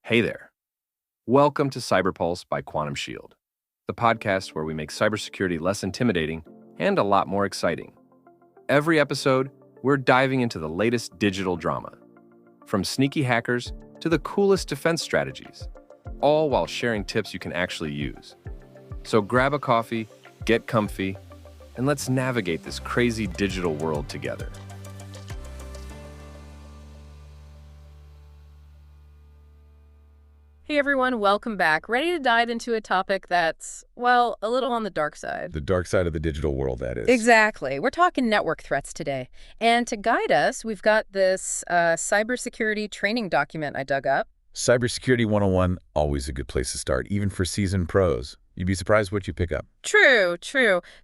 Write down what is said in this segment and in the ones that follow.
Hey there. Welcome to CyberPulse by Quantum Shield, the podcast where we make cybersecurity less intimidating and a lot more exciting. Every episode, we're diving into the latest digital drama, from sneaky hackers to the coolest defense strategies, all while sharing tips you can actually use. So grab a coffee, get comfy, and let's navigate this crazy digital world together. Hey everyone, welcome back. Ready to dive into a topic that's, well, a little on the dark side. The dark side of the digital world, that is. Exactly. We're talking network threats today. And to guide us, we've got this cybersecurity training document I dug up. Cybersecurity 101, always a good place to start, even for seasoned pros. You'd be surprised what you pick up. True.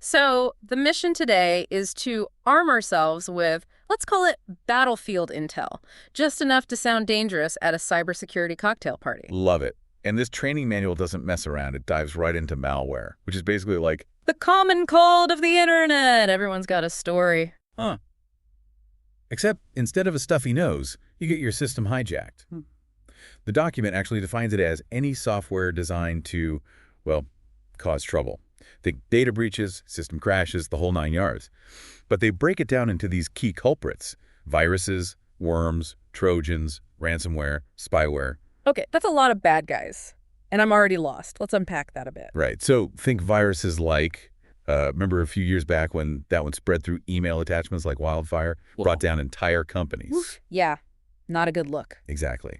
So the mission today is to arm ourselves with, let's call it battlefield intel, just enough to sound dangerous at a cybersecurity cocktail party. Love it. And this training manual doesn't mess around. It dives right into malware, which is basically like the common cold of the internet. Everyone's got a story. Huh. Except instead of a stuffy nose, you get your system hijacked. The document actually defines it as any software designed to, well, cause trouble. Think data breaches, system crashes, the whole 9 yards. But they break it down into these key culprits: viruses, worms, trojans, ransomware, spyware. Okay, that's a lot of bad guys. And I'm already lost. Let's unpack that a bit. Right. So think viruses like, remember a few years back when that one spread through email attachments like wildfire, brought down entire companies. Yeah, not a good look. Exactly.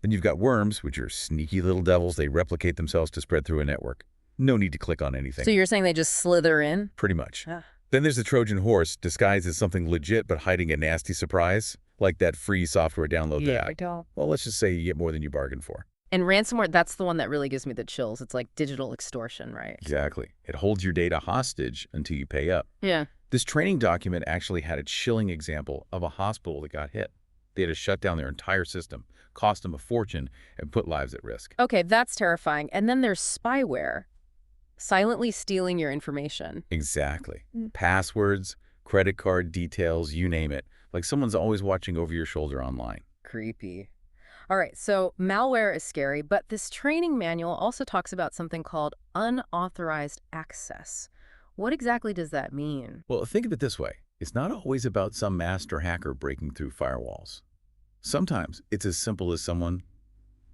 Then you've got worms, which are sneaky little devils. They replicate themselves to spread through a network. No need to click on anything. So you're saying they just slither in? Pretty much. Ah. Then there's the Trojan horse, disguised as something legit but hiding a nasty surprise, like that free software download app. Well, let's just say you get more than you bargained for. And ransomware, that's the one that really gives me the chills. It's like digital extortion, right? Exactly. It holds your data hostage until you pay up. Yeah. This training document actually had a chilling example of a hospital that got hit. They had to shut down their entire system, cost them a fortune, and put lives at risk. Okay, that's terrifying. And then there's spyware, silently stealing your information. Exactly. Passwords, credit card details, you name it. Like someone's always watching over your shoulder online. Creepy. All right, so malware is scary, but this training manual also talks about something called unauthorized access. What exactly does that mean? Well, think of it this way. It's not always about some master hacker breaking through firewalls. Sometimes it's as simple as someone,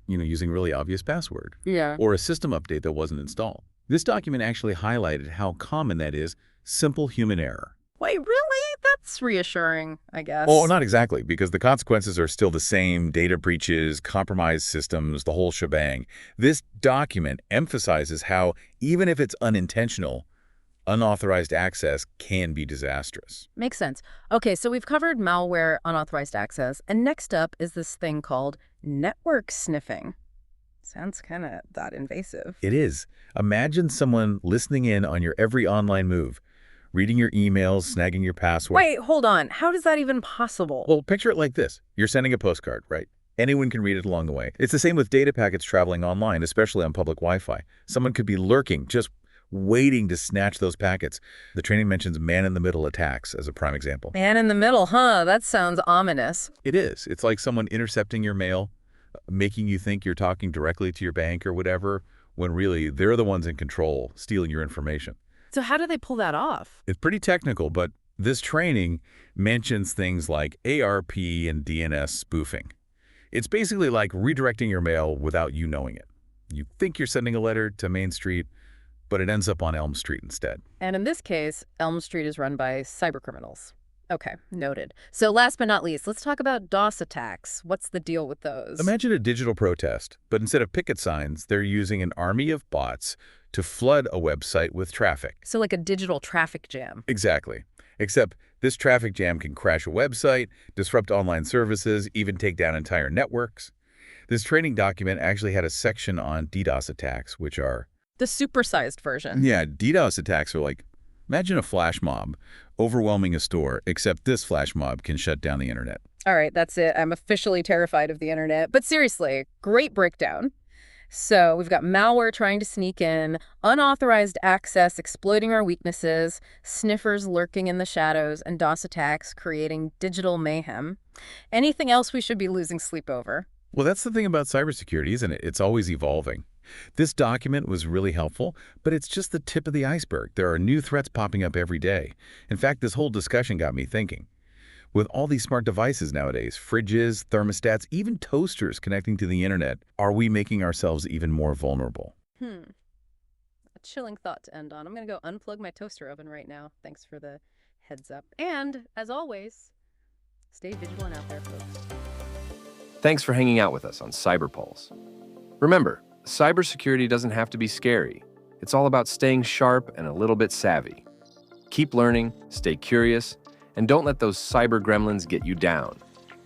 using a really obvious password. Yeah. Or a system update that wasn't installed. This document actually highlighted how common that is: simple human error. Wait, really? That's reassuring, I guess. Oh, not exactly, because the consequences are still the same: data breaches, compromised systems, the whole shebang. This document emphasizes how, even if it's unintentional, unauthorized access can be disastrous. Makes sense. Okay, so we've covered malware, unauthorized access, and next up is this thing called network sniffing. Sounds kind of that invasive. It is. Imagine someone listening in on your every online move, reading your emails, snagging your password. Wait, hold on. How is that even possible? Well, picture it like this. You're sending a postcard, right? Anyone can read it along the way. It's the same with data packets traveling online, especially on public Wi-Fi. Someone could be lurking, just waiting to snatch those packets. The training mentions man-in-the-middle attacks as a prime example. Man in the middle, huh? That sounds ominous. It is. It's like someone intercepting your mail, making you think you're talking directly to your bank or whatever, when really they're the ones in control, stealing your information. So how do they pull that off? It's pretty technical, but this training mentions things like ARP and DNS spoofing. It's basically like redirecting your mail without you knowing it. You think you're sending a letter to Main Street, but it ends up on Elm Street instead. And in this case, Elm Street is run by cybercriminals. Okay, noted. So last but not least, let's talk about DOS attacks. What's the deal with those? Imagine a digital protest, but instead of picket signs, they're using an army of bots to flood a website with traffic. So like a digital traffic jam. Exactly. Except this traffic jam can crash a website, disrupt online services, even take down entire networks. This training document actually had a section on DDoS attacks, which are the supersized version. Yeah, DDoS attacks are like, imagine a flash mob overwhelming a store, except this flash mob can shut down the internet. All right, that's it. I'm officially terrified of the internet. But seriously, great breakdown. So we've got malware trying to sneak in, unauthorized access exploiting our weaknesses, sniffers lurking in the shadows, and DOS attacks creating digital mayhem. Anything else we should be losing sleep over? Well, that's the thing about cybersecurity, isn't it? It's always evolving. This document was really helpful, but it's just the tip of the iceberg. There are new threats popping up every day. In fact, this whole discussion got me thinking. With all these smart devices nowadays, fridges, thermostats, even toasters connecting to the internet, are we making ourselves even more vulnerable? A chilling thought to end on. I'm going to go unplug my toaster oven right now. Thanks for the heads up. And, as always, stay vigilant out there, folks. Thanks for hanging out with us on CyberPulse. Remember, cybersecurity doesn't have to be scary. It's all about staying sharp and a little bit savvy. Keep learning, stay curious, and don't let those cyber gremlins get you down.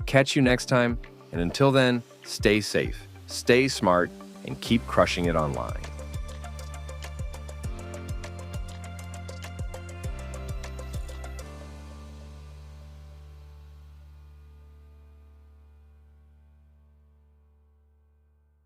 Catch you next time, and until then, stay safe, stay smart, and keep crushing it online.